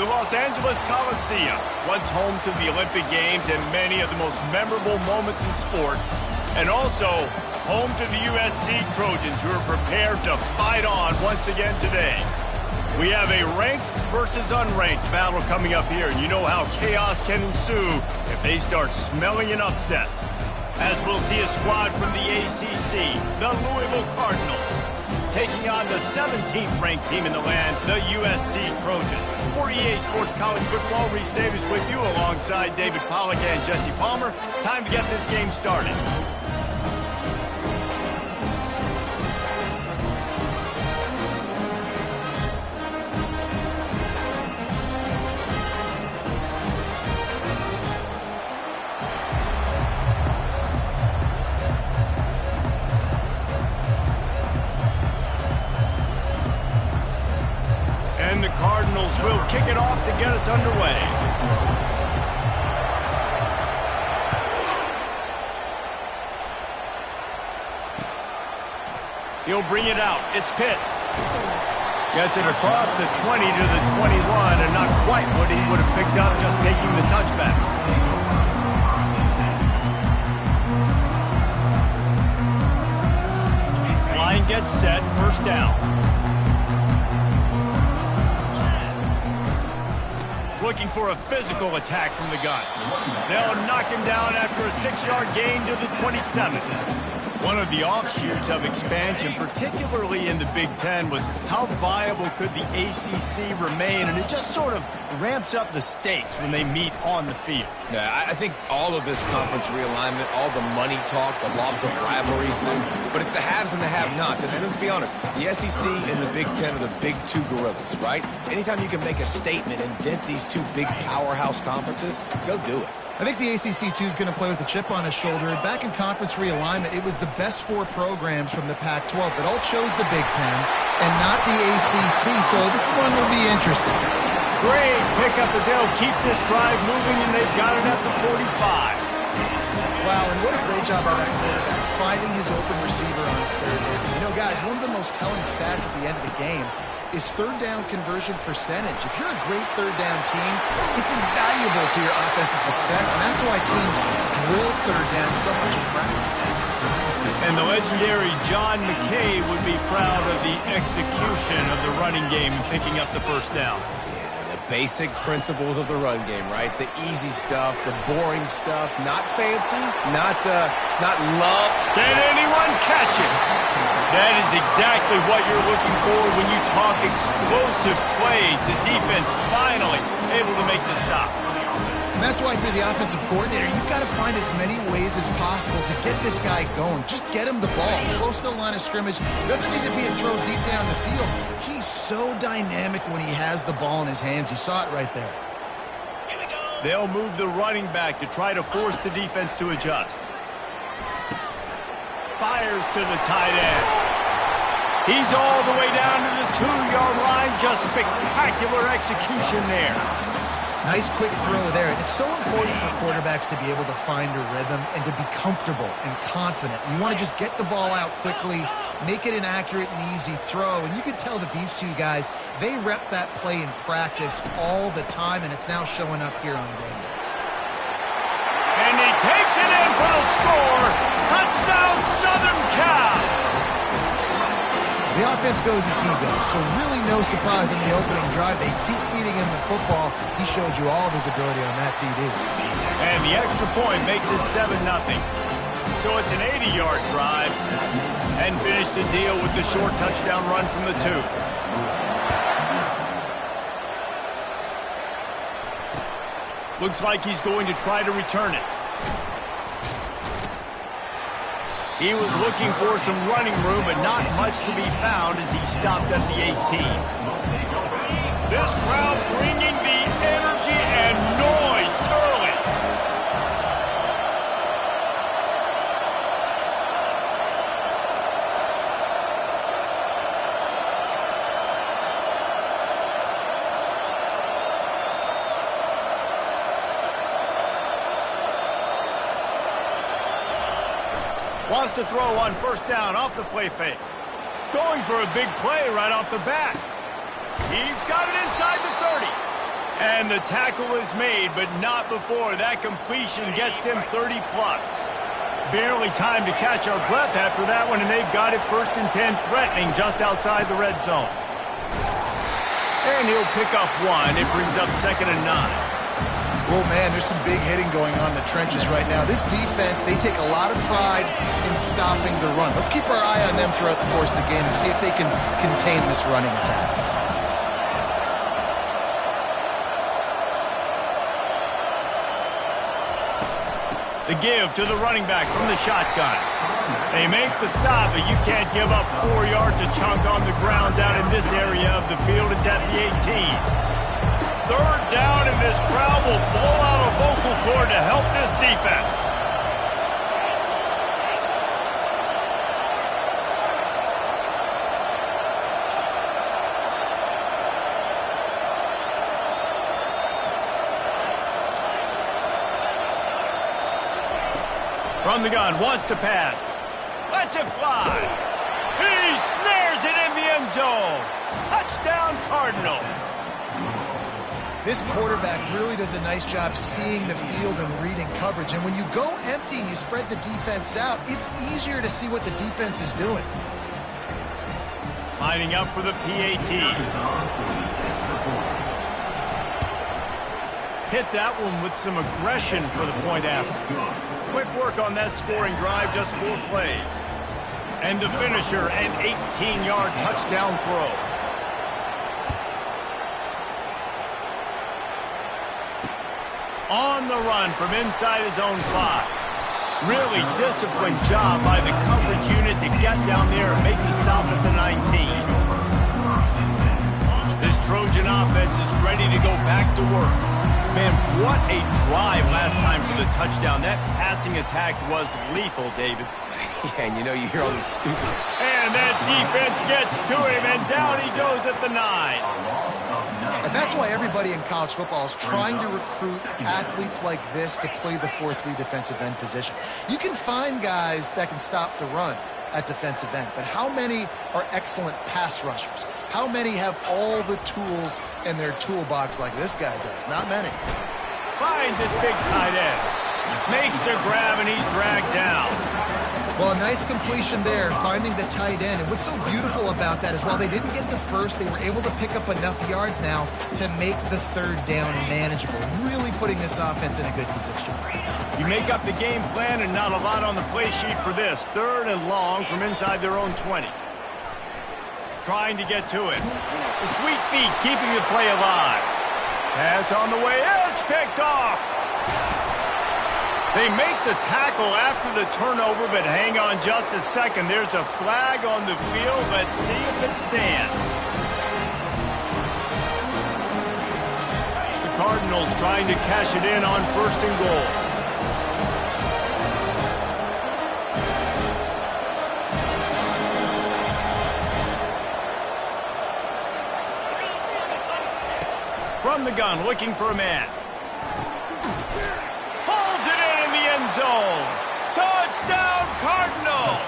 The Los Angeles Coliseum, once home to the Olympic Games and many of the most memorable moments in sports, and also home to the USC Trojans, who are prepared to fight on once again today. We have a ranked versus unranked battle coming up here, and you know how chaos can ensue if they start smelling an upset. As we'll see a squad from the ACC, the Louisville Cardinals, taking on the 17th ranked team in the land, the USC Trojans. For EA Sports College Football, Reese Davis with you alongside David Pollack and Jesse Palmer. Time to get this game started. And the Cardinals will kick it off to get us underway. He'll bring it out. It's Pitts. Gets it across the 20 to the 21, and not quite what he would have picked up just taking the touchback. Line gets set, first down. Looking for a physical attack from the gun. They'll knock him down after a 6-yard gain to the 27th. One of the offshoots of expansion, particularly in the Big Ten, was how viable could the ACC remain, and it just sort of ramps up the stakes when they meet on the field. Yeah, I think all of this conference realignment, all the money talk, the loss of rivalries thing, but it's the haves and the have-nots. And let's be honest, the SEC and the Big Ten are the big two gorillas, right? Anytime you can make a statement and dent these two big powerhouse conferences, go do it. I think the ACC, too, is going to play with a chip on his shoulder. Back in conference realignment, it was the best 4 programs from the Pac-12 that all chose the Big Ten and not the ACC, so this one will be interesting. Great pickup as they'll keep this drive moving, and they've got it at the 45. Wow, and what a great job by that quarterback, finding his open receiver on third down. You know, guys, one of the most telling stats at the end of the game is third down conversion percentage. If you're a great third down team, it's invaluable to your offensive success, and that's why teams drill third down so much in practice. And the legendary John McKay would be proud of the execution of the running game and picking up the first down. Yeah, the basic principles of the run game, right? The easy stuff, the boring stuff, not fancy, not love. Can anyone catch it? That is exactly what you're looking for when you talk explosive plays. The defense finally able to make the stop. And that's why, if you're the offensive coordinator, you've got to find as many ways as possible to get this guy going. Just get him the ball close to the line of scrimmage. Doesn't need to be a throw deep down the field. He's so dynamic when he has the ball in his hands. You saw it right there. They'll move the running back to try to force the defense to adjust. Fires to the tight end. He's all the way down to the 2-yard line. Just spectacular execution there. Nice quick throw there. It's so important for quarterbacks to be able to find a rhythm and to be comfortable and confident. You want to just get the ball out quickly, make it an accurate and easy throw. And you can tell that these two guys, they rep that play in practice all the time, and it's now showing up here on game day. And he takes it in for the score. Touchdown, Southern Cal. The offense goes as he goes, so really no surprise in the opening drive. They keep feeding him the football. He showed you all of his ability on that TD. And the extra point makes it 7-0. So it's an 80-yard drive. And finish the deal with the short touchdown run from the 2. Looks like he's going to try to return it. He was looking for some running room, but not much to be found as he stopped at the 18. This crowd bringing the energy and noise early. Wants to throw on first down off the play fake. Going for a big play right off the bat. He's got it inside the 30. And the tackle is made, but not before that completion gets them 30-plus. Barely time to catch our breath after that one, and they've got it 1st and 10, threatening just outside the red zone. And he'll pick up 1. It brings up 2nd and 9. Well, man, there's some big hitting going on in the trenches right now. This defense, they take a lot of pride in stopping the run. Let's keep our eye on them throughout the course of the game and see if they can contain this running attack. The give to the running back from the shotgun. They make the stop, but you can't give up 4 yards a chunk on the ground down in this area of the field. It's at the 18. 3rd down, and this crowd will blow out a vocal cord to help this defense. From the gun, wants to pass. Lets it fly. He snares it in the end zone. Touchdown, Cardinals. This quarterback really does a nice job seeing the field and reading coverage. And when you go empty and you spread the defense out, it's easier to see what the defense is doing. Lining up for the PAT. Hit that one with some aggression for the point after. Quick work on that scoring drive, just 4 plays. And the finisher, an 18-yard touchdown throw. On the run from inside his own 5. Really disciplined job by the coverage unit to get down there and make the stop at the 19. This Trojan offense is ready to go back to work. Man, what a drive last time for the touchdown. That passing attack was lethal, David. Yeah, and you know you hear all these stupid... And that defense gets to him, and down he goes at the 9. And that's why everybody in college football is trying to recruit athletes like this to play the 4-3 defensive end position. You can find guys that can stop the run at defensive end, but how many are excellent pass rushers? How many have all the tools in their toolbox like this guy does? Not many. Finds his big tight end. Makes the grab, and he's dragged down. Well, a nice completion there, finding the tight end. And what's so beautiful about that is while they didn't get the first, they were able to pick up enough yards now to make the 3rd down manageable, really putting this offense in a good position. You make up the game plan and not a lot on the play sheet for this. 3rd and long from inside their own 20. Trying to get to it. The sweet feet keeping the play alive. Pass on the way. It's picked off. They make the tackle after the turnover, but hang on just a second. There's a flag on the field. Let's see if it stands. The Cardinals trying to cash it in on 1st and goal. From the gun, looking for a man. Zone. Touchdown, Cardinals!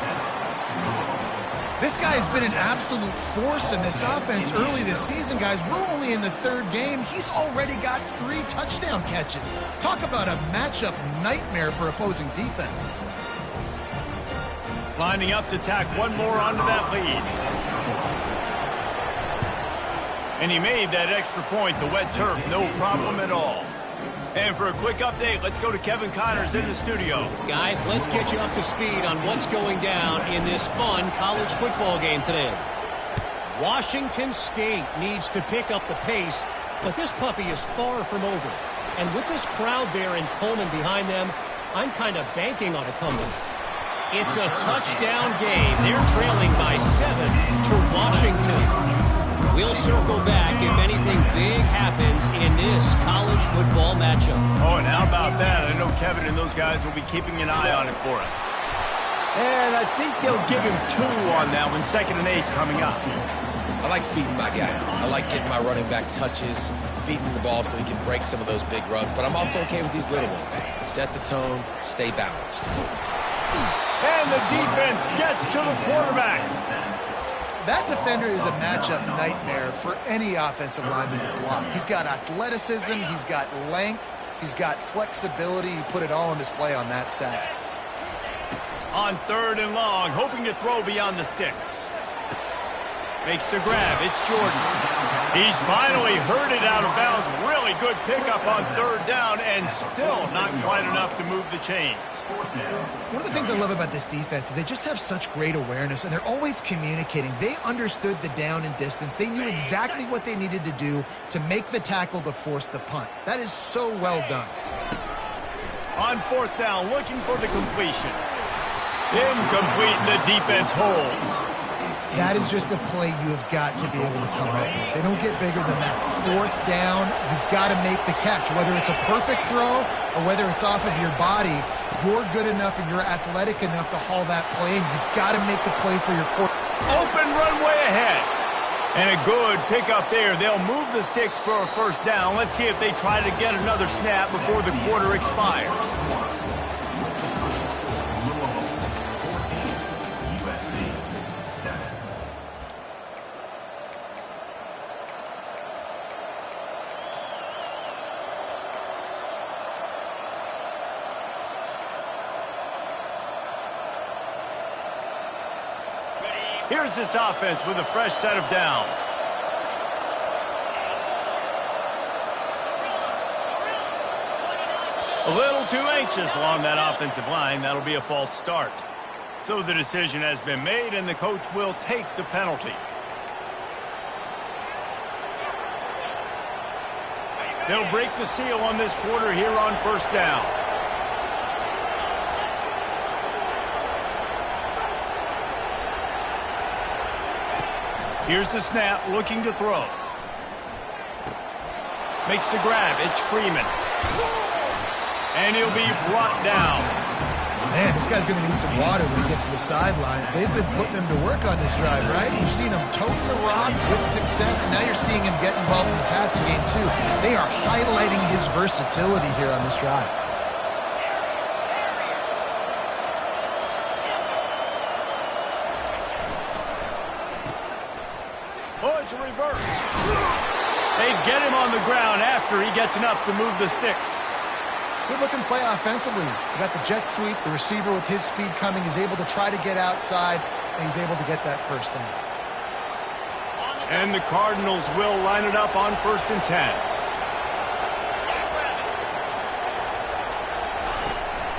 This guy's been an absolute force in this offense early this season, guys. We're only in the 3rd game. He's already got 3 touchdown catches. Talk about a matchup nightmare for opposing defenses. Lining up to tack one more onto that lead. And he made that extra point, the wet turf, no problem at all. And for a quick update, let's go to Kevin Connors in the studio. Guys, let's get you up to speed on what's going down in this fun college football game today. Washington State needs to pick up the pace, but this puppy is far from over. And with this crowd there in Pullman behind them, I'm kind of banking on a comeback. It's a touchdown game. They're trailing by 7 to Washington. We'll circle back if anything big happens in this college football matchup. Oh, and how about that? I know Kevin and those guys will be keeping an eye on it for us. And I think they'll give him 2 on that one, 2nd and 8 coming up. I like feeding my guy. I like getting my running back touches, feeding the ball so he can break some of those big runs. But I'm also okay with these little ones. Set the tone, stay balanced. And the defense gets to the quarterback. That defender is a matchup nightmare for any offensive lineman to block. He's got athleticism, he's got length, he's got flexibility. He put it all on display on that sack. On 3rd and long, hoping to throw beyond the sticks. Makes the grab. It's Jordan. He's finally herded out of bounds. Really good pickup on 3rd down, and still not quite enough to move the chains. One of the things I love about this defense is they just have such great awareness, and they're always communicating. They understood the down and distance. They knew exactly what they needed to do to make the tackle to force the punt. That is so well done. On 4th down, looking for the completion. Incomplete, and the defense holds. That is just a play you have got to be able to come up with. They don't get bigger than that. 4th down, you've got to make the catch. Whether it's a perfect throw or whether it's off of your body, you're good enough and you're athletic enough to haul that play, and you've got to make the play for your quarterback. Open runway ahead. And a good pickup there. They'll move the sticks for a 1st down. Let's see if they try to get another snap before the quarter expires. Here's this offense with a fresh set of downs. A little too anxious along that offensive line. That'll be a false start. So the decision has been made, and the coach will take the penalty. They'll break the seal on this quarter here on 1st down. Here's the snap, looking to throw. Makes the grab. It's Freeman. And he'll be brought down. Man, this guy's going to need some water when he gets to the sidelines. They've been putting him to work on this drive, right? You've seen him toting the rock with success. Now you're seeing him get involved in the passing game, too. They are highlighting his versatility here on this drive. Oh, it's a reverse. They get him on the ground after he gets enough to move the sticks. Good-looking play offensively. You got the jet sweep. The receiver with his speed coming is able to try to get outside, and he's able to get that 1st down. And the Cardinals will line it up on 1st and 10.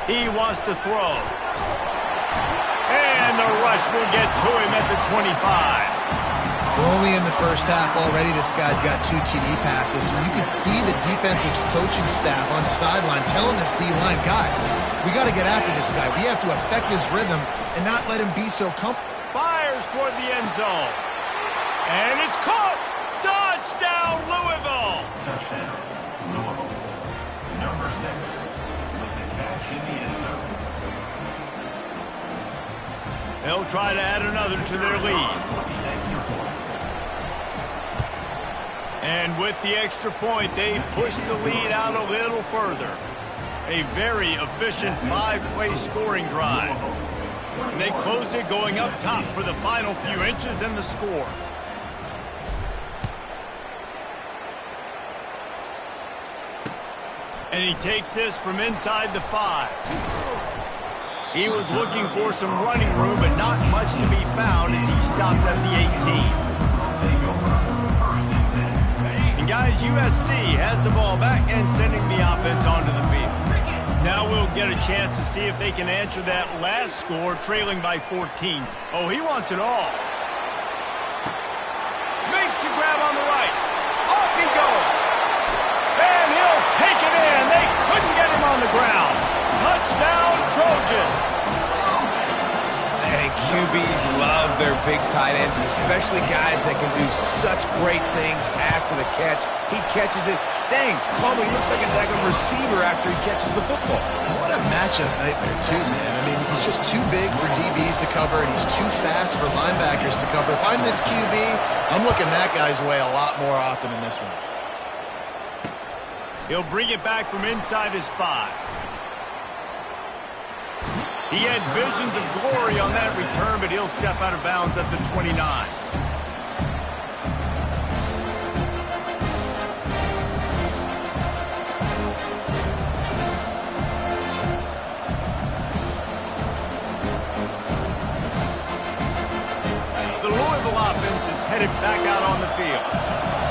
He wants to throw. And the rush will get to him at the 25. We're only in the 1st half already. This guy's got 2 TD passes, so you can see the defensive coaching staff on the sideline telling this D-line, guys, we got to get after this guy. We have to affect his rhythm and not let him be so comfortable. Fires toward the end zone. And it's caught. Touchdown, Louisville. Touchdown, Louisville. Number 6 with the catch in the end zone. They'll try to add another to their lead. And with the extra point, they push the lead out a little further. A very efficient 5-play scoring drive. And they closed it going up top for the final few inches in the score. And he takes this from inside the 5. He was looking for some running room, but not much to be found as he stopped at the 18. And guys, USC has the ball back and sending the offense onto the field. Now we'll get a chance to see if they can answer that last score, trailing by 14. Oh, he wants it all. Makes the grab on the right. Off he goes. And he'll take it in. They couldn't get him on the ground. Touchdown, Trojans. Hey, QBs love their big tight ends, and especially guys that can do such great things after the catch. He catches it. Dang, Palmer, he looks like a daggone receiver after he catches the football. What a matchup nightmare, too, man. I mean, he's just too big for DBs to cover, and he's too fast for linebackers to cover. If I'm this QB, I'm looking that guy's way a lot more often than this one. He'll bring it back from inside his 5. He had visions of glory on that return, but he'll step out of bounds at the 29. The Louisville offense is headed back out on the field.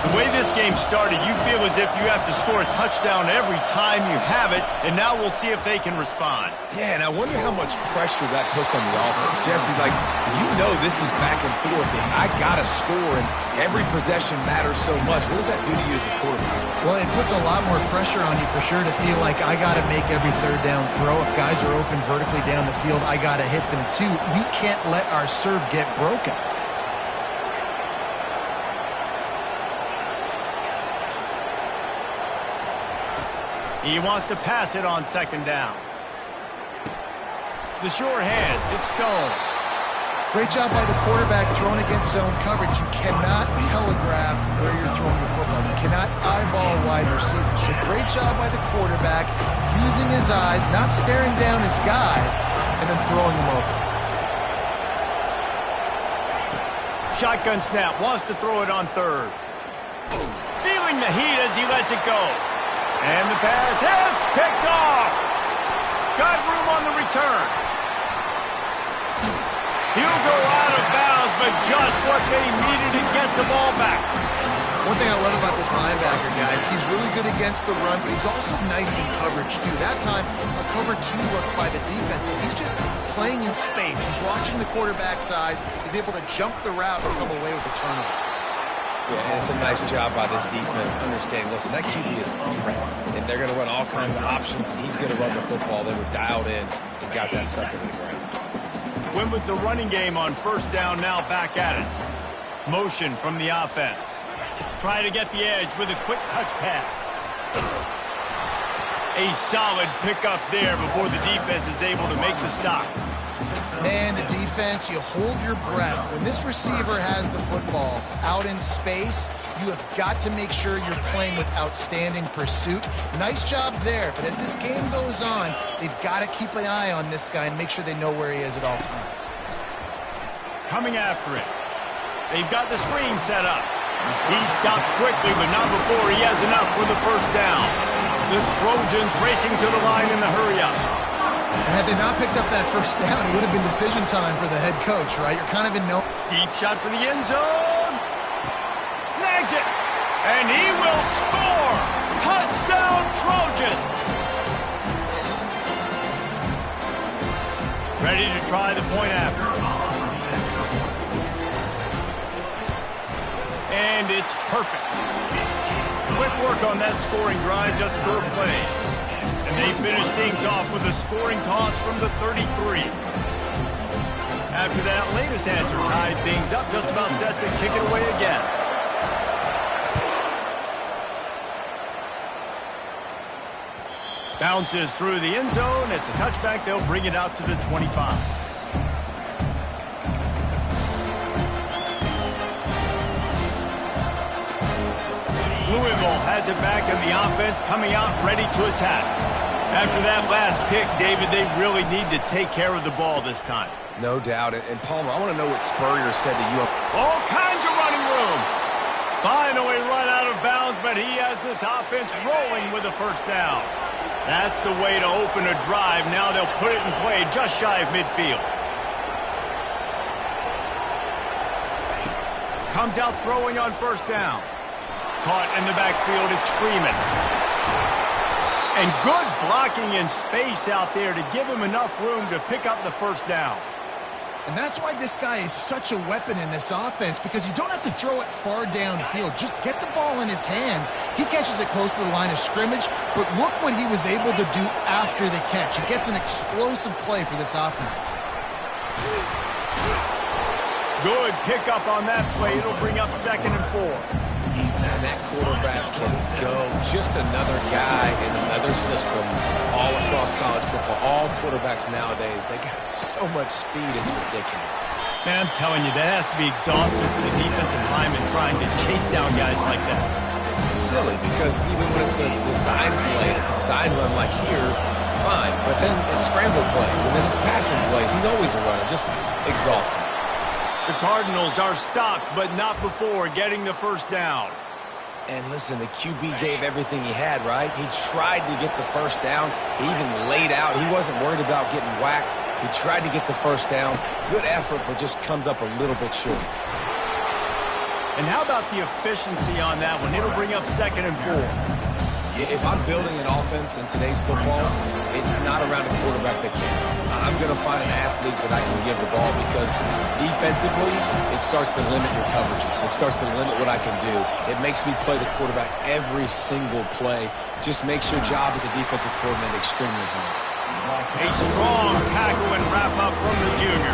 The way this game started, you feel as if you have to score a touchdown every time you have it, and now we'll see if they can respond. Yeah, and I wonder how much pressure that puts on the offense. Jesse, like, you know this is back and forth, and I got to score, and every possession matters so much. What does that do to you as a quarterback? Well, it puts a lot more pressure on you for sure to feel like I got to make every third down throw. If guys are open vertically down the field, I got to hit them too. We can't let our serve get broken. He wants to pass it on second down. The sure hands, it's Stone. Great job by the quarterback throwing against zone coverage. You cannot telegraph where you're throwing the football. You cannot eyeball wide receivers. So great job by the quarterback using his eyes, not staring down his guy, and then throwing him open. Shotgun snap, wants to throw it on third. Feeling the heat as he lets it go. And the pass hits, picked off. Got room on the return. He'll go out of bounds, but just what they needed to get the ball back. One thing I love about this linebacker, guys, he's really good against the run, but he's also nice in coverage, too. That time, a cover 2 look by the defense, so he's just playing in space. He's watching the quarterback's eyes. He's able to jump the route and come away with a turnover. Yeah, and it's a nice job by this defense understanding, listen, that QB is a threat, and they're going to run all kinds of options, and he's going to run the football. They were dialed in and got that sucker to the ground. Win with the running game on first down, now back at it. Motion from the offense. Try to get the edge with a quick touch pass. A solid pickup there before the defense is able to make the stop. Man, the defense, you hold your breath. When this receiver has the football out in space, you have got to make sure you're playing with outstanding pursuit. Nice job there, but as this game goes on, they've got to keep an eye on this guy and make sure they know where he is at all times. Coming after it. They've got the screen set up. He stopped quickly, but not before he has enough for the first down. The Trojans racing to the line in the hurry-up. And had they not picked up that first down, it would have been decision time for the head coach, right? You're kind of in no... Deep shot for the end zone. Snags it. And he will score. Touchdown, Trojans. Ready to try the point after. And it's perfect. Quick work on that scoring drive, just 4 plays. And they finish things off with a scoring toss from the 33. After that latest answer tied things up, just about set to kick it away again. Bounces through the end zone. It's a touchback. They'll bring it out to the 25. Louisville has it back, and the offense coming out ready to attack. After that last pick, David, they really need to take care of the ball this time. No doubt. And Palmer, I want to know what Spurrier said to you. All kinds of running room. Finally run out of bounds, but he has this offense rolling with a first down. That's the way to open a drive. Now they'll put it in play just shy of midfield. Comes out throwing on first down. Caught in the backfield, it's Freeman. And good blocking in space out there to give him enough room to pick up the first down. And that's why this guy is such a weapon in this offense, because you don't have to throw it far downfield. Just get the ball in his hands. He catches it close to the line of scrimmage, but look what he was able to do after the catch. He gets an explosive play for this offense. Good pickup on that play. It'll bring up 2nd and 4. And that quarterback can go. Just another guy in another system all across college football. All quarterbacks nowadays, they got so much speed, it's ridiculous. Man, I'm telling you, that has to be exhausting for the defensive lineman trying to chase down guys like that. It's silly because even when it's a design play, it's a design run like here, fine. But then it's scramble plays, and then it's passing plays. He's always a runner, just exhausting. The Cardinals are stopped, but not before getting the first down. And listen, the QB gave everything he had, right? He tried to get the first down. He even laid out. He wasn't worried about getting whacked. He tried to get the first down. Good effort, but just comes up a little bit short. And how about the efficiency on that one? It'll bring up 2nd and 4. If I'm building an offense in today's football, it's not around a quarterback that can. I'm going to find an athlete that I can give the ball because defensively, it starts to limit your coverages. It starts to limit what I can do. It makes me play the quarterback every single play. Just makes your job as a defensive coordinator extremely hard. A strong tackle and wrap-up from the junior.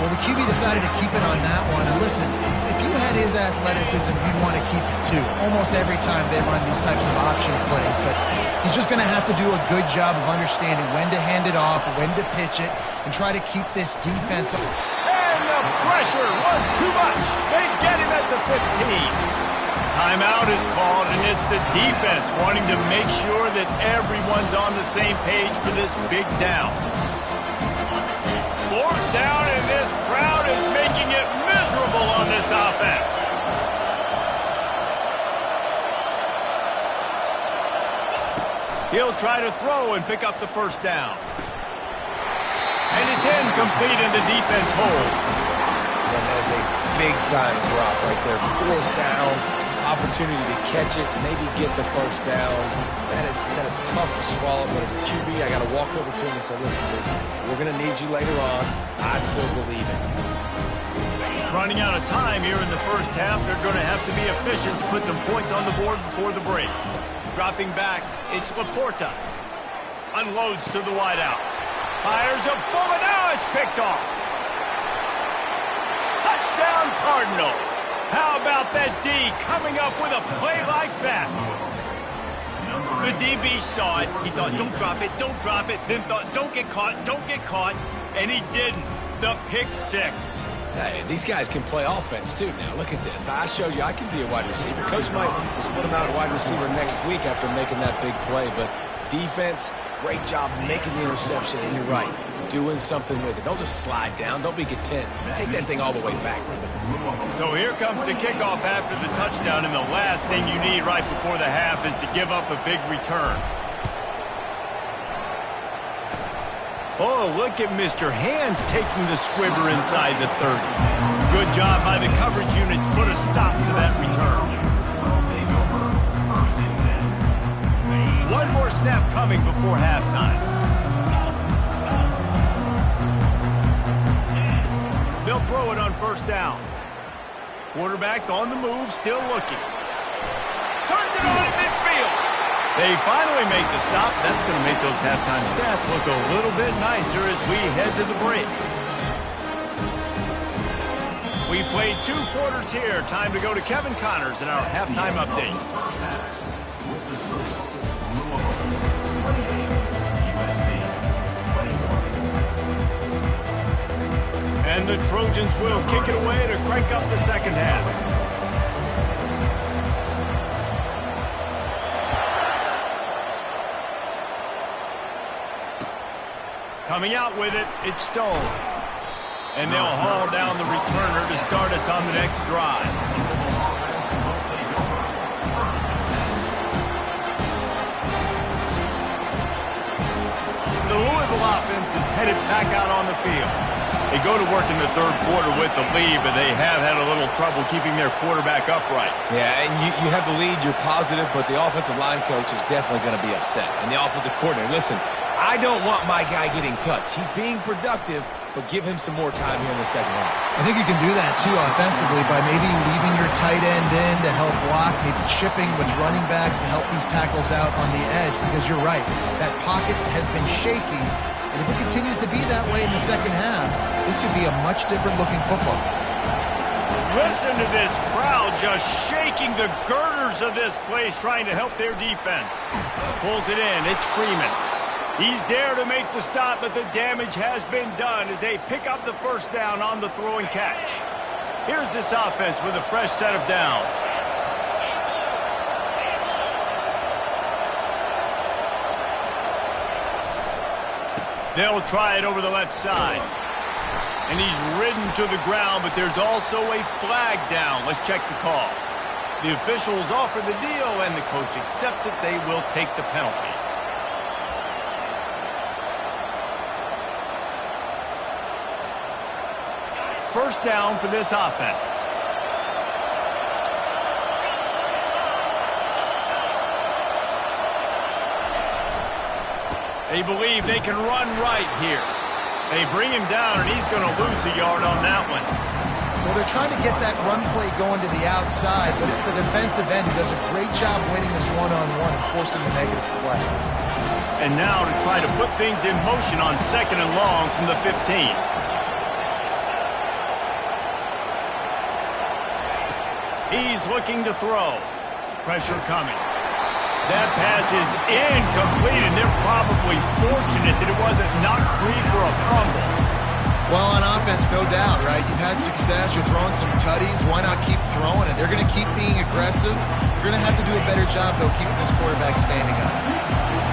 Well, the QB decided to keep it on that one. And listen, if you had his athleticism, you'd want to keep it too. Almost every time they run these types of option plays. But he's just going to have to do a good job of understanding when to hand it off, when to pitch it, and try to keep this defense. And the pressure was too much. They get him at the 15. Timeout is called, and it's the defense wanting to make sure that everyone's on the same page for this big down. 4th down, and this crowd is making it miserable on this offense. He'll try to throw and pick up the first down. And it's incomplete, and the defense holds. And that is a big-time drop right there. 4th down, opportunity to catch it, maybe get the first down. That is tough to swallow, but as a QB, I got to walk over to him and say, listen, we're going to need you later on. I still believe it. Running out of time here in the first half, they're going to have to be efficient to put some points on the board before the break. Dropping back, it's Laporta. Unloads to the wideout. Fires a bullet. Now it's picked off. Touchdown, Cardinals. How about that D coming up with a play like that? The DB saw it. He thought, don't drop it, don't drop it. Then thought, don't get caught, and he didn't. The pick 6. Hey, these guys can play offense, too, now. Look at this. I showed you I can be a wide receiver. Coach might split him out at wide receiver next week after making that big play. But defense, great job making the interception. And you're right, doing something with it. Don't just slide down. Don't be content. Take that thing all the way back. So here comes the kickoff after the touchdown. And the last thing you need right before the half is to give up a big return. Oh, look at Mr. Hands taking the squibber inside the 30. Good job by the coverage unit to put a stop to that return. One more snap coming before halftime. They'll throw it on 1st down. Quarterback on the move, still looking. Turns it on at midfield. They finally make the stop. That's going to make those halftime stats look a little bit nicer as we head to the break. We played 2 quarters here. Time to go to Kevin Connors in our halftime update. And the Trojans will kick it away to crank up the second half. Coming out with it, it's Stone. And they'll haul down the returner to start us on the next drive. The Louisville offense is headed back out on the field. They go to work in the 3rd quarter with the lead, but they have had a little trouble keeping their quarterback upright. Yeah, and you have the lead, you're positive, but the offensive line coach is definitely going to be upset. And the offensive coordinator, listen, I don't want my guy getting touched. He's being productive, but give him some more time here in the second half. I think you can do that, too, offensively, by maybe leaving your tight end in to help block, maybe chipping with running backs to help these tackles out on the edge, because you're right, that pocket has been shaky, and if it continues to be that way in the second half, this could be a much different-looking football. Listen to this crowd just shaking the girders of this place, trying to help their defense. Pulls it in, it's Freeman. He's there to make the stop, but the damage has been done as they pick up the first down on the throw and catch. Here's this offense with a fresh set of downs. They'll try it over the left side. And he's ridden to the ground, but there's also a flag down. Let's check the call. The officials offer the deal, and the coach accepts it. They will take the penalty. First down for this offense. They believe they can run right here. They bring him down, and he's going to lose a yard on that one. Well, they're trying to get that run play going to the outside, but it's the defensive end who does a great job winning this one-on-one and forcing the negative play. And now to try to put things in motion on 2nd and long from the 15. He's looking to throw. Pressure coming. That pass is incomplete, and they're probably fortunate that it wasn't knocked free for a fumble. Well, on offense, no doubt, right? You've had success. You're throwing some tutties. Why not keep throwing it? They're going to keep being aggressive. You're going to have to do a better job, though, keeping this quarterback standing up.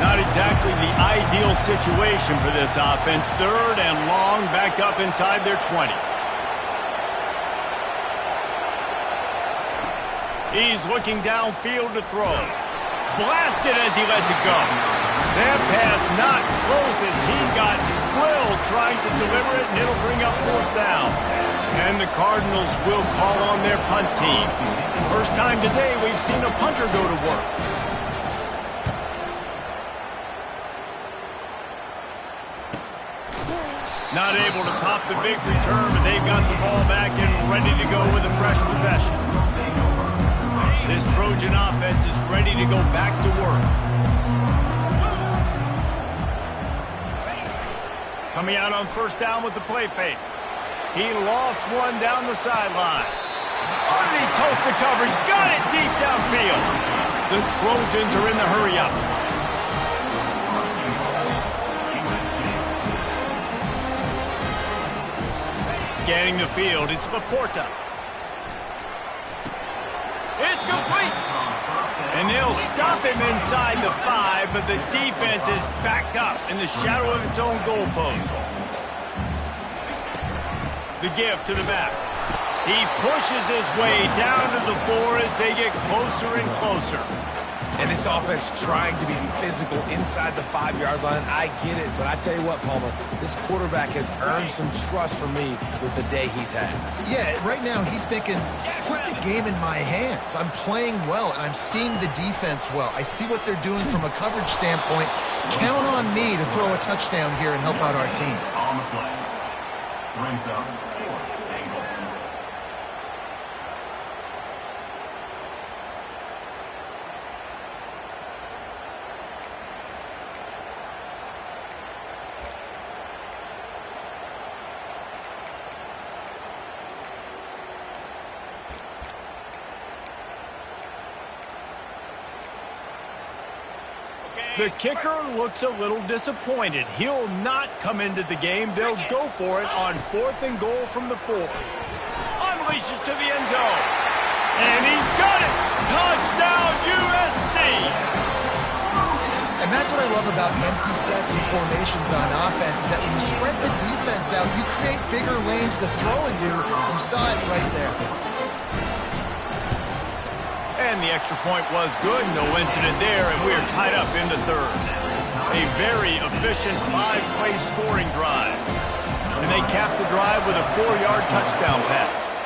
Not exactly the ideal situation for this offense. 3rd and long, back up inside their 20. He's looking downfield to throw. Blasted as he lets it go. That pass not close as he got drilled trying to deliver it, and it'll bring up 4th down. And the Cardinals will call on their punt team. First time today we've seen a punter go to work. Not able to pop the big return, but they've got the ball back and ready to go with a fresh possession. This Trojan offense is ready to go back to work. Coming out on 1st down with the play fake. He lost one down the sideline. Underneath toasted coverage, got it deep downfield. The Trojans are in the hurry-up. Scanning the field, it's Laporta. It's complete. And they'll stop him inside the 5, but the defense is backed up in the shadow of its own goalpost. The give to the back. He pushes his way down to the 4 as they get closer and closer. And this offense trying to be physical inside the 5-yard line. I get it, but I tell you what, Palmer, this quarterback has earned some trust from me with the day he's had. Yeah, right now he's thinking, put the game in my hands. I'm playing well, and I'm seeing the defense well. I see what they're doing from a coverage standpoint. Count on me to throw a touchdown here and help out our team. On the play. Brings up 4th and goal. The kicker looks a little disappointed. He'll not come into the game. They'll go for it on 4th and goal from the 4. Unleashes to the end zone. And he's got it. Touchdown, USC. And that's what I love about empty sets and formations on offense, is that when you spread the defense out, you create bigger lanes to throw into. You saw it right there. And the extra point was good. No incident there, and we are tied up into 3rd. A very efficient 5-play scoring drive. And they cap the drive with a 4-yard touchdown pass.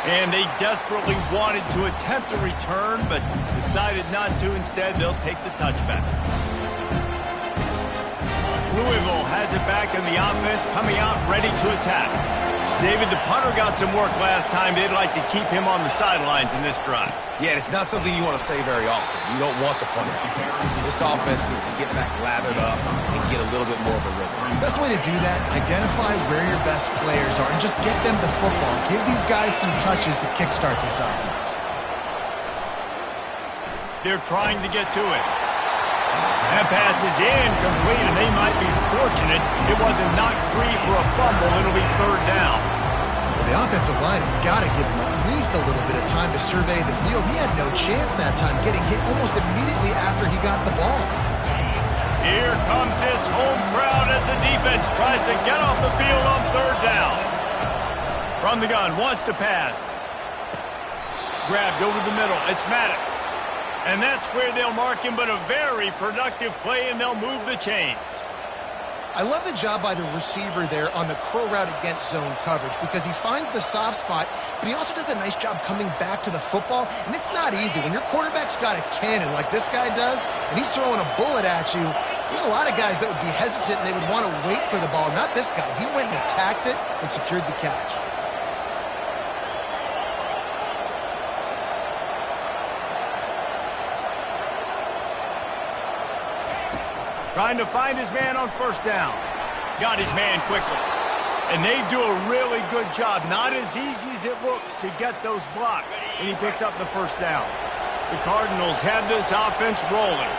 And they desperately wanted to attempt a return, but decided not to. Instead, they'll take the touchback. Louisville has it back in the offense, coming out ready to attack. David, the punter got some work last time. They'd like to keep him on the sidelines in this drive. Yeah, it's not something you want to say very often. You don't want the punter. This offense needs to get back lathered up and get a little bit more of a rhythm. Best way to do that, identify where your best players are and just get them the football. Give these guys some touches to kickstart this offense. They're trying to get to it. That pass is incomplete, and they might be fortunate it wasn't knocked free for a fumble. It'll be 3rd down. They The offensive line has got to give him at least a little bit of time to survey the field. He had no chance that time, getting hit almost immediately after he got the ball. Here comes this home crowd as the defense tries to get off the field on third down. From the gun, wants to pass. Grabbed over the middle. It's Maddox. And that's where they'll mark him, but a very productive play, and they'll move the chains. I love the job by the receiver there on the curl route against zone coverage because he finds the soft spot, but he also does a nice job coming back to the football, and it's not easy. When your quarterback's got a cannon like this guy does, and he's throwing a bullet at you, there's a lot of guys that would be hesitant and they would want to wait for the ball. Not this guy. He went and attacked it and secured the catch. Trying to find his man on first down. Got his man quickly. And they do a really good job. Not as easy as it looks to get those blocks. And he picks up the first down. The Cardinals have this offense rolling.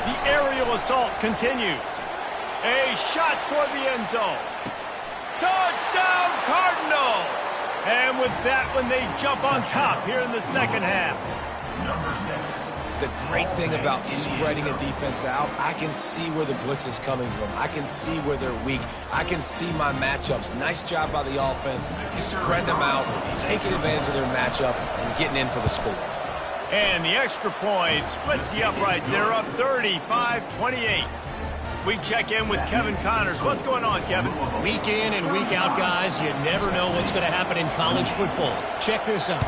The aerial assault continues. A shot toward the end zone. Touchdown, Cardinals! And with that one, they jump on top here in the second half. Number 6. The great thing about spreading a defense out, I can see where the blitz is coming from. I can see where they're weak. I can see my matchups. Nice job by the offense. Spread them out, taking advantage of their matchup, and getting in for the score. And the extra point splits the uprights. They're up 35-28. We check in with Kevin Connors. What's going on, Kevin? Week in and week out, guys, you never know what's going to happen in college football. Check this out.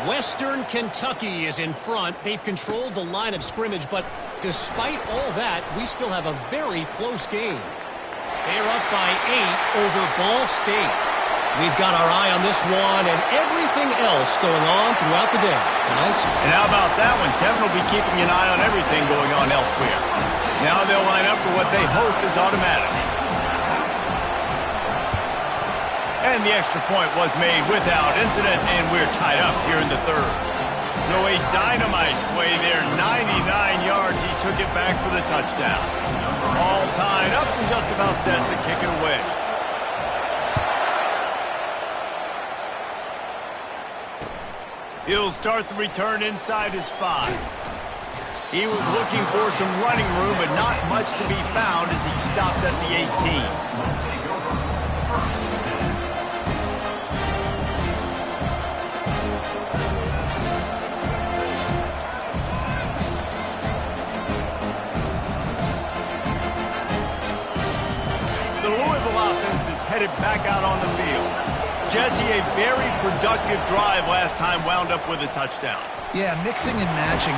Western Kentucky is in front. They've controlled the line of scrimmage, but despite all that, we still have a very close game. They're up by 8 over Ball State. We've got our eye on this one and everything else going on throughout the day. Guys? And how about that one? Kevin will be keeping an eye on everything going on elsewhere. Now they'll line up for what they hope is automatic. And the extra point was made without incident, and we're tied up here in the third. So a dynamite play there, 99 yards. He took it back for the touchdown. All tied up and just about set to kick it away. He'll start the return inside his 5. He was looking for some running room, but not much to be found as he stops at the 18. The Louisville offense is headed back out on the field. Jesse, a very productive drive last time wound up with a touchdown. Yeah, mixing and matching.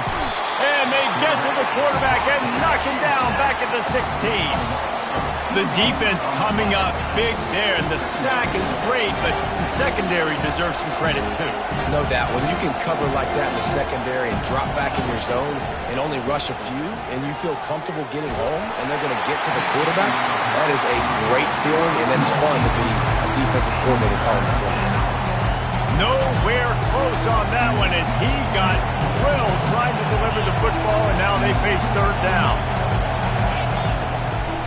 And they get to the quarterback and knock him down back at the 16. The defense coming up big there, and the sack is great, but the secondary deserves some credit too. No doubt. When you can cover like that in the secondary and drop back in your zone and only rush a few, and you feel comfortable getting home, and they're going to get to the quarterback, that is a great feeling, and it's fun to be a defensive coordinator calling the plays. Nowhere close on that one as he got drilled trying to deliver the football, and now they face third down.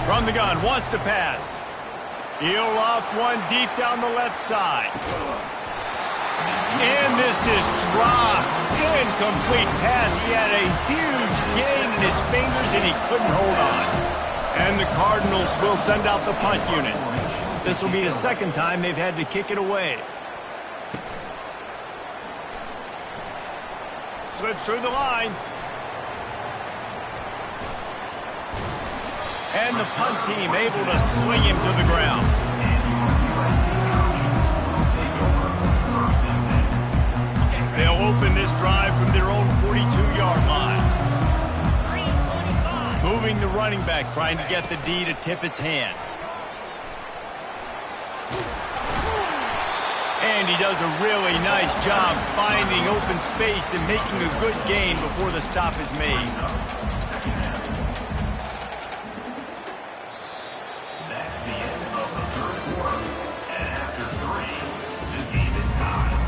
From the gun, wants to pass. He'll loft one deep down the left side. And this is dropped. Incomplete pass. He had a huge gain in his fingers, and he couldn't hold on. And the Cardinals will send out the punt unit. This will be the second time they've had to kick it away. Slips through the line. And the punt team able to swing him to the ground. They'll open this drive from their own 42-yard line. Moving the running back, trying to get the D to tip its hand. And he does a really nice job finding open space and making a good gain before the stop is made. That's the end of the third quarter. And after 3, the game is tied.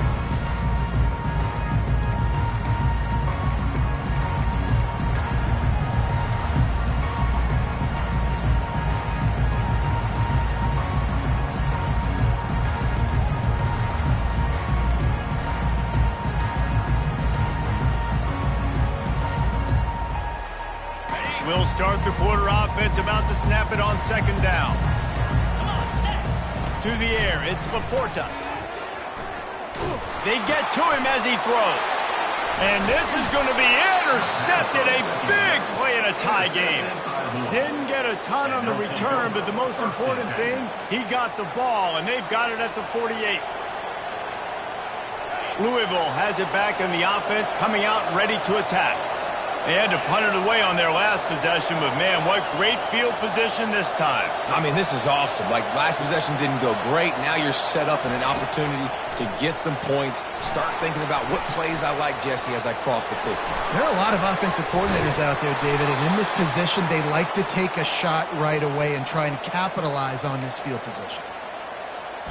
Fourth quarter offense about to snap it on second down. To the air, it's Laporta. They get to him as he throws. And this is going to be intercepted. A big play in a tie game. Didn't get a ton on the return, but the most important thing, he got the ball, and they've got it at the 48. Louisville has it back in the offense, coming out ready to attack. They had to punt it away on their last possession, but man, what great field position this time. I mean, this is awesome. Like, last possession didn't go great. Now you're set up in an opportunity to get some points. Start thinking about what plays I like, Jesse, as I cross the 50. There are a lot of offensive coordinators out there, David, and in this position, they like to take a shot right away and try and capitalize on this field position.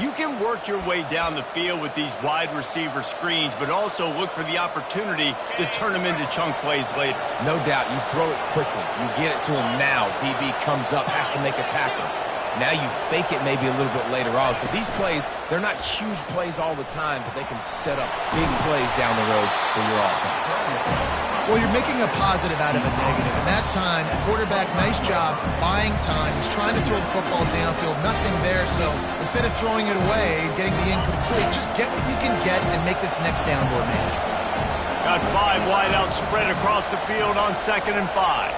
You can work your way down the field with these wide receiver screens, but also look for the opportunity to turn them into chunk plays later. No doubt, you throw it quickly. You get it to him now. DB comes up, has to make a tackle. Now you fake it maybe a little bit later on. So these plays, they're not huge plays all the time, but they can set up big plays down the road for your offense. Well, you're making a positive out of a negative. And that time, quarterback, nice job buying time. He's trying to throw the football downfield. Nothing there. So instead of throwing it away, getting the incomplete, just get what you can get and make this next down more manageable. Got 5 wide out spread across the field on 2nd and 5.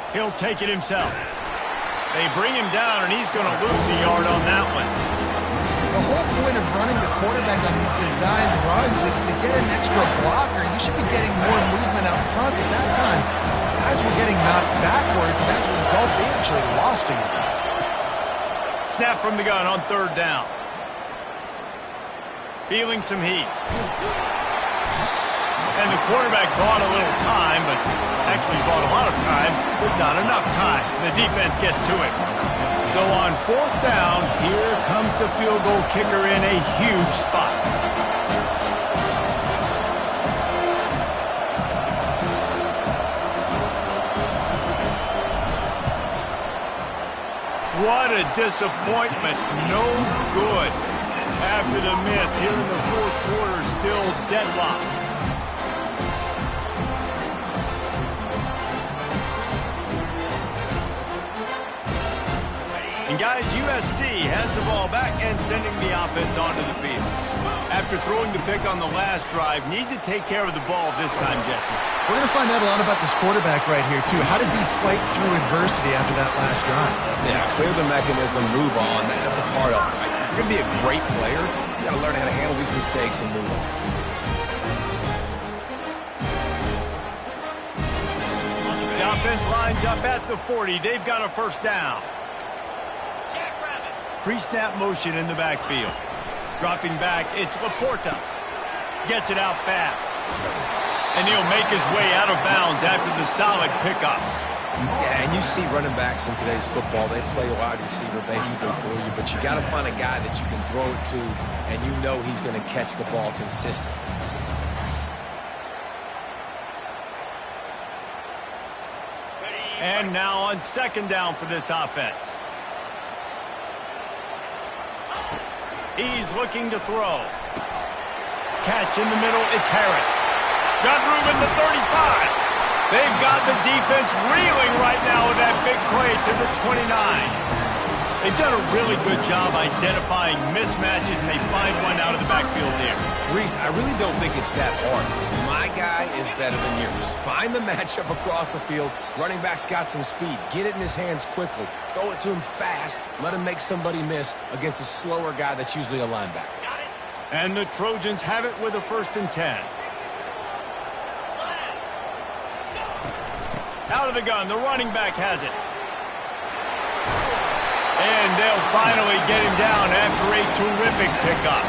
He'll take it himself. They bring him down, and he's going to lose a yard on that one. The whole point of running the quarterback on these designed runs is to get an extra blocker. You should be getting more movement out front. At that time, guys were getting knocked backwards, and as a result, they actually lost a yard. Snap from the gun on 3rd down. Feeling some heat. And the quarterback bought a little time, but actually bought a lot of time, but not enough time. The defense gets to it. So on 4th down, here comes the field goal kicker in a huge spot. What a disappointment. No good. After the miss, here in the 4th quarter, still deadlocked. And guys, USC has the ball back and sending the offense onto the field. After throwing the pick on the last drive, need to take care of the ball this time, Jesse. We're going to find out a lot about this quarterback right here, too. How does he fight through adversity after that last drive? Yeah, clear the mechanism, move on. That's a part of it. Right? If you're going to be a great player, you got to learn how to handle these mistakes and move on. The offense lines up at the 40. They've got a 1st down. Pre-snap motion in the backfield. Dropping back, it's Laporta. Gets it out fast. And he'll make his way out of bounds after the solid pickup. Yeah, and you see running backs in today's football, they play a wide receiver basically for you, but you got to find a guy that you can throw it to, and you know he's going to catch the ball consistently. And now on 2nd down for this offense. He's looking to throw. Catch in the middle, it's Harris. Got room at the 35. They've got the defense reeling right now with that big play to the 29. They've done a really good job identifying mismatches, and they find one out of the backfield there. Reese, I really don't think it's that hard. My guy is better than yours. Find the matchup across the field. Running back's got some speed. Get it in his hands quickly. Throw it to him fast. Let him make somebody miss against a slower guy that's usually a linebacker. And the Trojans have it with a 1st and 10. Out of the gun, the running back has it. And they'll finally get him down after a terrific pickup.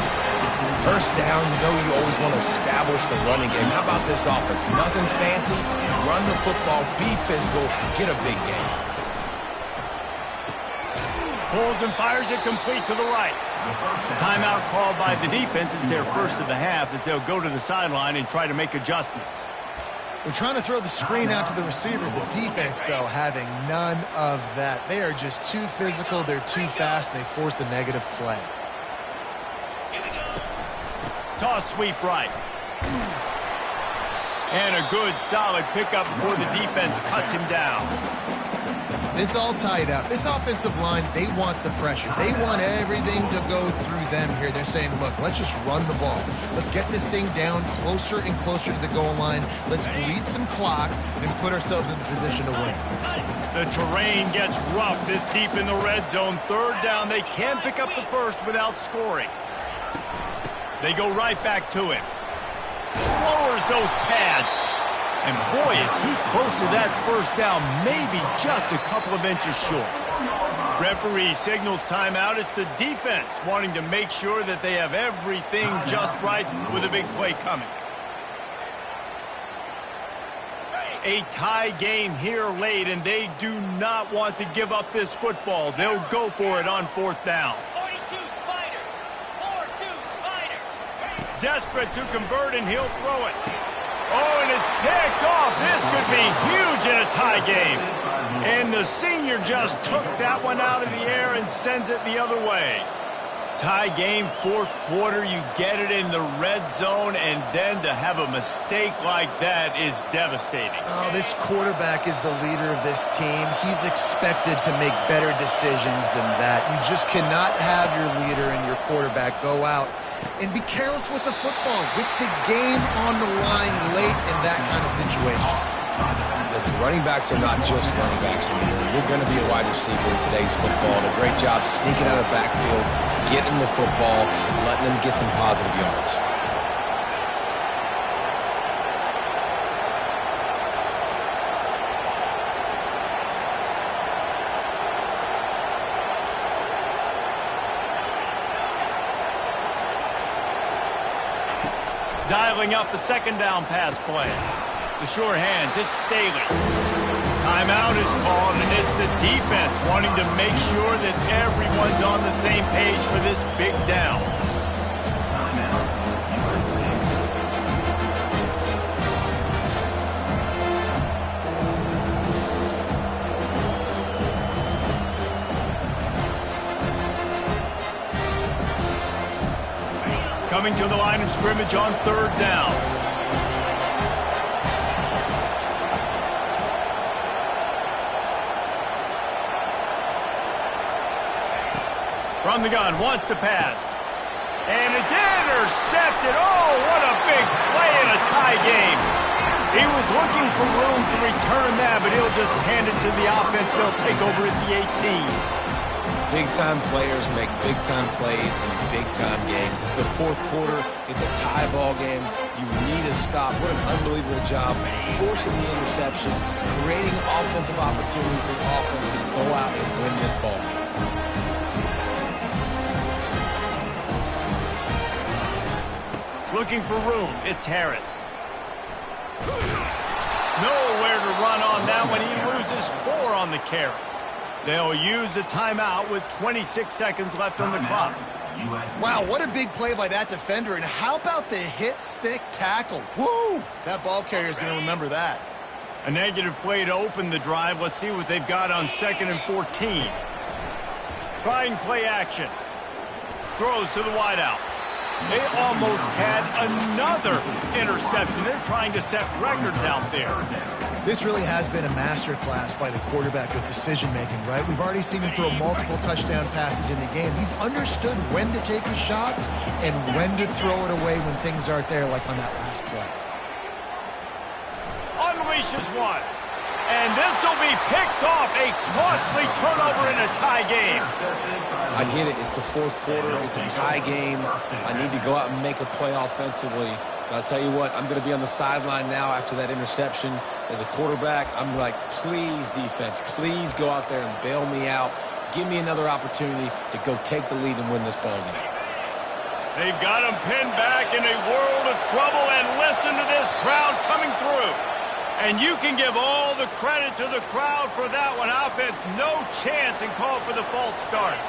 1st down, you know you always want to establish the running game. How about this offense? Nothing fancy. Run the football, be physical, get a big game. Pulls and fires it complete to the right. The timeout called by the defense is their first of the half as they'll go to the sideline and try to make adjustments. We're trying to throw the screen out to the receiver. The defense, though, having none of that. They are just too physical, they're too fast, and they force a negative play. Toss sweep right. And a good, solid pickup before the defense cuts him down. It's all tied up. This offensive line, they want the pressure. They want everything to go through them here. They're saying, look, let's just run the ball. Let's get this thing down closer and closer to the goal line. Let's bleed some clock and put ourselves in a position to win. The terrain gets rough this deep in the red zone. Third down, they can pick up the first without scoring. They go right back to him. Lowers those pads. And boy, is he close to that first down, maybe just a couple of inches short. Referee signals timeout. It's the defense wanting to make sure that they have everything just right with a big play coming. A tie game here late, and they do not want to give up this football. They'll go for it on fourth down. 42 Spider. 4-2 Spider. Desperate to convert, and he'll throw it. Oh, and it's picked off. This could be huge in a tie game. And the senior just took that one out of the air and sends it the other way. Tie game, fourth quarter, you get it in the red zone, and then to have a mistake like that is devastating. Oh, this quarterback is the leader of this team. He's expected to make better decisions than that. You just cannot have your leader and your quarterback go out and be careless with the football, with the game on the line late in that kind of situation. Listen, running backs are not just running backs anymore. You're going to be a wide receiver in today's football. And a great job sneaking out of the backfield, getting the football, letting them get some positive yards. Dialing up a second down pass play. The sure hands, it's Staley. Timeout is called, and it's the defense wanting to make sure that everyone's on the same page for this big down. Coming to the line of scrimmage on third down. From the gun, wants to pass. And it's intercepted. Oh, what a big play in a tie game. He was looking for room to return that, but he'll just hand it to the offense. They'll take over at the 18. Big-time players make big-time plays in big-time games. It's the fourth quarter. It's a tie ball game. You need a stop. What an unbelievable job forcing the interception, creating offensive opportunity for the offense to go out and win this ball game. Looking for room. It's Harris. Nowhere to run on that one. He loses 4 on the carry. They'll use a timeout with 26 seconds left on the clock. Wow, what a big play by that defender. And how about the hit stick tackle? Woo! That ball carrier is going to remember that. A negative play to open the drive. Let's see what they've got on 2nd and 14. Trying play action. Throws to the wideout. They almost had another interception. They're trying to set records out there. This really has been a masterclass by the quarterback with decision-making, right? We've already seen him throw multiple touchdown passes in the game. He's understood when to take his shots and when to throw it away when things aren't there, like on that last play. Unleashes one. And this will be picked off. A costly turnover in a tie game. I get it. It's the fourth quarter. It's a tie game. I need to go out and make a play offensively. But I'll tell you what, I'm going to be on the sideline now after that interception. As a quarterback, I'm like, please, defense, please go out there and bail me out. Give me another opportunity to go take the lead and win this ball game. They've got him pinned back in a world of trouble, and listen to this crowd coming through. And you can give all the credit to the crowd for that one. Offense, no chance, and call for the false start.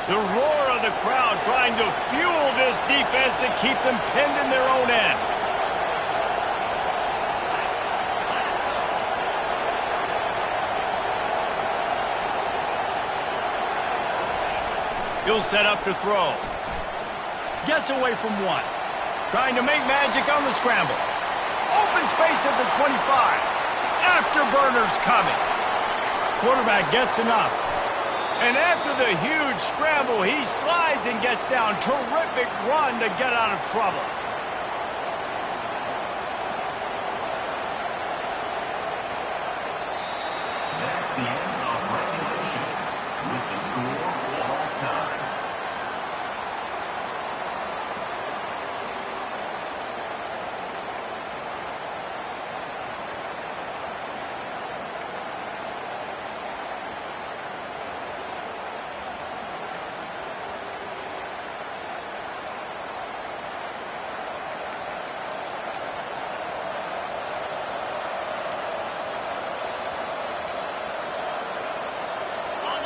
The roar of the crowd trying to fuel this defense to keep them pinned in their own end. He'll set up to throw. Gets away from one. Trying to make magic on the scramble. Open space at the 25. Afterburners coming. Quarterback gets enough. And after the huge scramble, he slides and gets down. Terrific run to get out of trouble. That's the end of regulation with the score all time.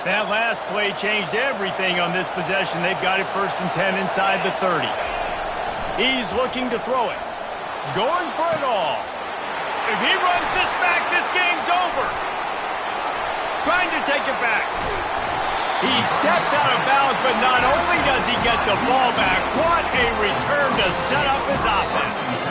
That last play changed everything on this possession. They've got it 1st and 10 inside the 30. He's looking to throw it. Going for it all. If he runs this back, this game's over. Trying to take it back. He steps out of bounds, but not only does he get the ball back, what a return to set up his offense.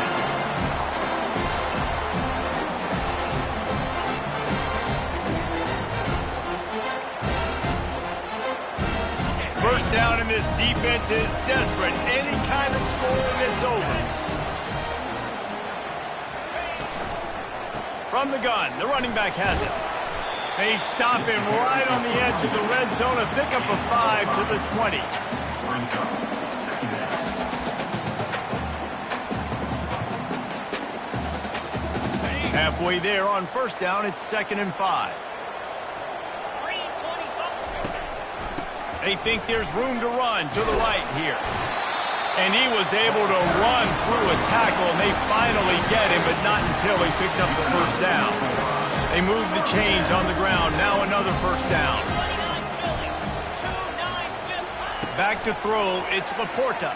First down, and this defense is desperate. Any kind of score, and it's over. From the gun, the running back has it. They stop him right on the edge of the red zone. A pickup of 5 to the 20. Halfway there on first down, it's 2nd and 5. They think there's room to run to the right here. And he was able to run through a tackle, and they finally get him, but not until he picks up the first down. They move the chains on the ground. Now another first down. Back to throw. It's Laporta.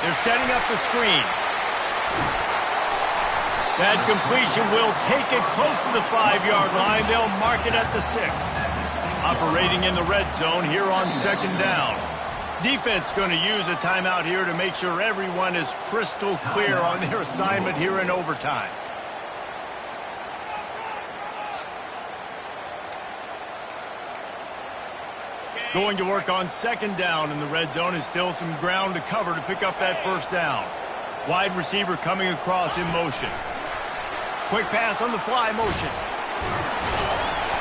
They're setting up the screen. That completion will take it close to the 5-yard line. They'll mark it at the 6. Operating in the red zone here on 2nd down. Defense going to use a timeout here to make sure everyone is crystal clear on their assignment here in overtime. Going to work on 2nd down in the red zone, and still some ground to cover to pick up that first down. Wide receiver coming across in motion. Quick pass on the fly motion.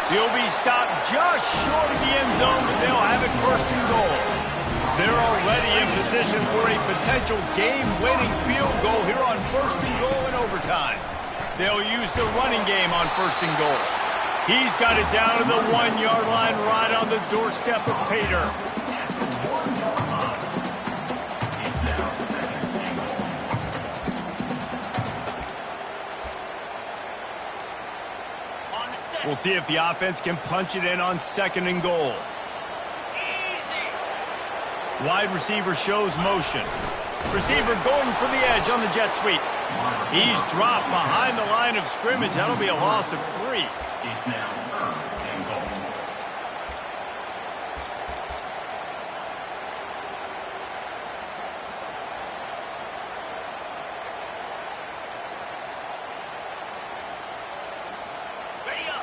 He'll be stopped just short of the end zone, but they'll have it 1st and goal. They're already in position for a potential game-winning field goal here on 1st and goal in overtime. They'll use the running game on 1st and goal. He's got it down to the 1-yard line right on the doorstep of Pater. We'll see if the offense can punch it in on 2nd and goal. Wide receiver shows motion. Receiver going for the edge on the jet sweep. He's dropped behind the line of scrimmage. That'll be a loss of 3. It's now 3rd and goal.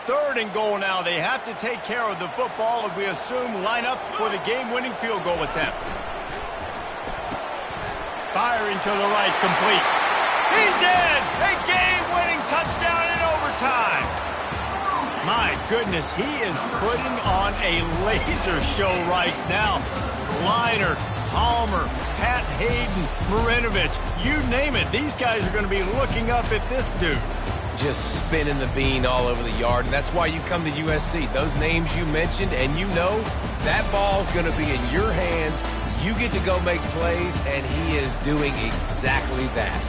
Third and goal now. They have to take care of the football, and we assume line up for the game-winning field goal attempt. Firing to the right, complete. He's in! A game-winning touchdown in overtime. My goodness, he is putting on a laser show right now. Leinart, Palmer, Pat Hayden, Marinovich, you name it. These guys are going to be looking up at this dude. Just spinning the bean all over the yard, and that's why you come to USC. Those names you mentioned, and you know that ball's going to be in your hands. You get to go make plays, and he is doing exactly that.